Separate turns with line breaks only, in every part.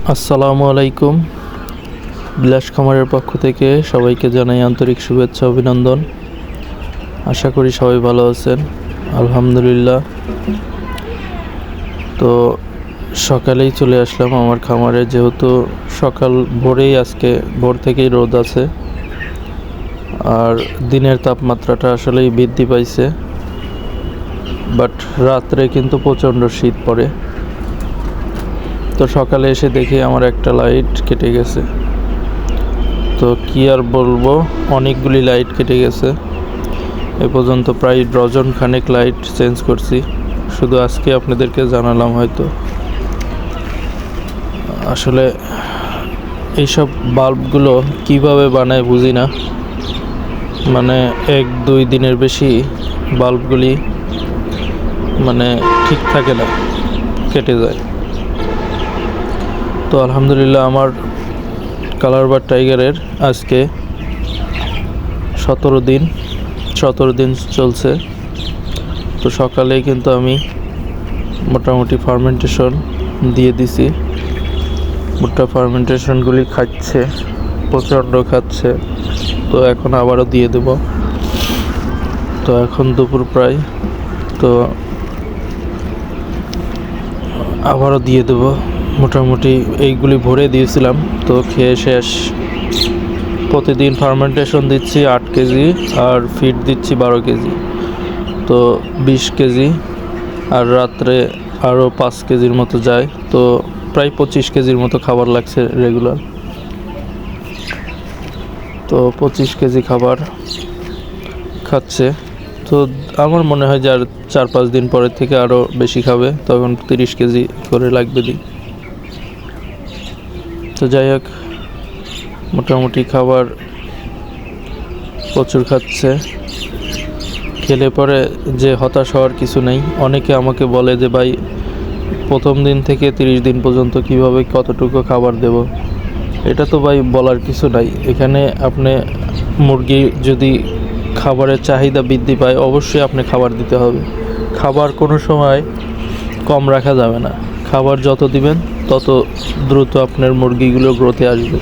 আসসালামু আলাইকুম। বিলাস খামারের পক্ষ থেকে সবাইকে জানাই আন্তরিক শুভেচ্ছা অভিনন্দন। আশা করি সবাই ভালো আছেন। আলহামদুলিল্লাহ। তো সকালেই চলে আসলাম আমার খামারে, যেহেতু সকাল ভোরেই, আজকে ভোর থেকেই রোদ আছে আর দিনের তাপমাত্রাটা আসলেই বৃদ্ধি পাইছে, বাট রাত্রে কিন্তু প্রচণ্ড শীত পড়ে। তো সকালে এসে দেখি আমার একটা লাইট কেটে গেছে। তো কি আর বলবো, অনেকগুলি লাইট কেটে গেছে। এ পর্যন্ত প্রায় ডজন খানেক লাইট চেঞ্জ করছি, শুধু আজকে আপনাদেরকে জানালাম। হয়তো আসলে এইসব বাল্বগুলো কিভাবে বানায় বুঝি না, মানে 1-2 দিনের বেশি বাল্বগুলি ঠিক থাকে না, কেটে যায়। তো আলহামদুলিল্লাহ, আমার কালার বার টাইগারের আজকে 17 দিন চলছে। তো সকালেই কিন্তু আমি মোটামুটি ফার্মেন্টেশন দিয়ে দিছি। ভুট্টা ফার্মেন্টেশনগুলি খাচ্ছে, প্রচণ্ড খাচ্ছে। তো এখন আবারও দিয়ে দেব। তো এখন দুপুর প্রায়, তো আবারও দিয়ে দেব। মোটামুটি এইগুলি ভরে দিয়েছিলাম, তো খেয়ে শেষ। প্রতিদিন ফার্মেন্টেশন দিচ্ছি 8 কেজি আর ফিড দিচ্ছি 12 কেজি, তো 20 কেজি। আর রাত্রে আরও 5 কেজির মতো যায়, তো প্রায় 25 কেজির মতো খাবার লাগছে রেগুলার। তো 25 কেজি খাবার খাচ্ছে। তো আমার মনে হয় যে আর 4-5 দিন পরের থেকে আরও বেশি খাবে, তখন 30 কেজি করে লাগবে দিই। তো যাই হোক, মোটামুটি খাবার প্রচুর খাচ্ছে। খেলে পরে যে হতাশ হওয়ার কিছু নেই। অনেকে আমাকে বলে যে ভাই, প্রথম দিন থেকে 30 দিন পর্যন্ত কিভাবে কতটুকু খাবার দেব। এটা তো ভাই বলার কিছু নাই। এখানে আপনি মুরগি যদি খাবারের চাহিদা বৃদ্ধি পায়, অবশ্যই আপনি খাবার দিতে হবে। খাবার কোনো সময় কম রাখা যাবে না। খাবার যত দিবেন তত দ্রুত আপনার মুরগিগুলো গ্রোথে আসবে।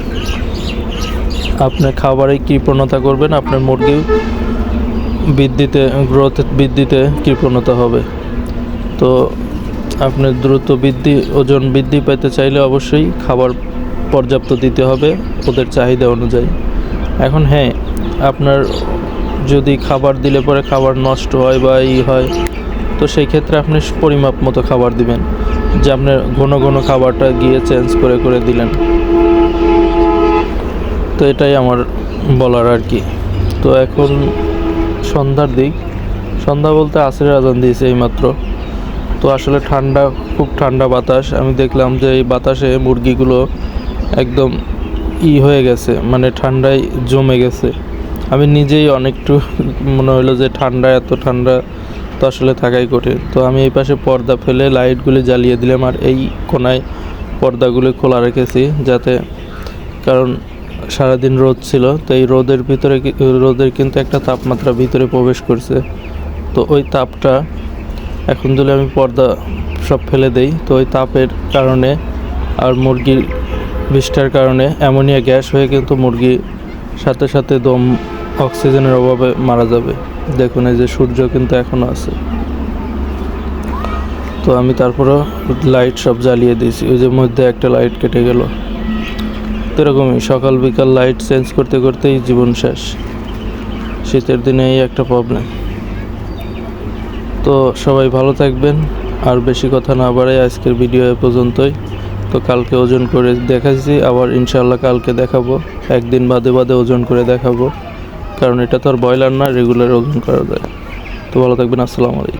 আপনি খাবারে কৃপণতা করবেন, আপনার মুরগি বৃদ্ধিতে কৃপণতা হবে। তো আপনি দ্রুত ওজন বৃদ্ধি পেতে চাইলে অবশ্যই খাবার পর্যাপ্ত দিতে হবে ওদের চাহিদা অনুযায়ী। এখন হ্যাঁ, আপনার যদি খাবার দিলে পরে খাবার নষ্ট হয় বা হয়, তো সেই ক্ষেত্রে আপনি পরিমাপ মতো খাবার দিবেন, যে আপনার ঘন ঘন খাবারটা গিয়ে চেঞ্জ করে দিলেন। তো এটাই আমার বলার আর কি। তো এখন সন্ধ্যার দিক, সন্ধ্যা বলতে আসরের আজান দিয়েছে এইমাত্র। তো আসলে খুব ঠান্ডা বাতাস। আমি দেখলাম যে এই বাতাসে মুরগিগুলো একদম হয়ে গেছে, ঠান্ডায় জমে গেছে। আমি নিজেই অনেকটু মনে হলো যে এত ঠান্ডা তো আসলে থাকাই কঠিন। তো আমি এই পাশে পর্দা ফেলে লাইটগুলি জ্বালিয়ে দিলাম, আর এই কোনায় পর্দাগুলি খোলা রেখেছি, যাতে, কারণ সারাদিন রোদ ছিল, তো এই রোদের কিন্তু একটা তাপমাত্রা ভিতরে প্রবেশ করছে। তো ওই তাপটা এখন যদি আমি পর্দা সব ফেলে দেই, তো ওই তাপের কারণে আর মুরগির বিষ্ঠার কারণে অ্যামোনিয়া গ্যাস হয়ে কিন্তু মুরগি সাথে সাথে অক্সিজেনের অভাবে মারা যাবে। দেখুন, এই যে সূর্য কিন্তু এখনও আছে। তো আমি তারপরও লাইট সব জ্বালিয়ে দিয়েছি। ওই যে মধ্যে একটা লাইট কেটে গেল। তো এরকমই সকাল বিকাল লাইট চেঞ্জ করতে করতেই জীবন শেষ। শীতের দিনে এই একটা প্রবলেম। তো সবাই ভালো থাকবেন। আর বেশি কথা না বাড়াই আজকের ভিডিও এ পর্যন্তই। তো কালকে ওজন করে দেখাচ্ছি, আবার ইনশাল্লাহ কালকে দেখাবো। একদিন বাদে ওজন করে দেখাবো, কারণ এটা তো আর ব্রয়লার না, রেগুলার ওজন করা যায়। তো ভালো থাকবেন। আসসালামু আলাইকুম।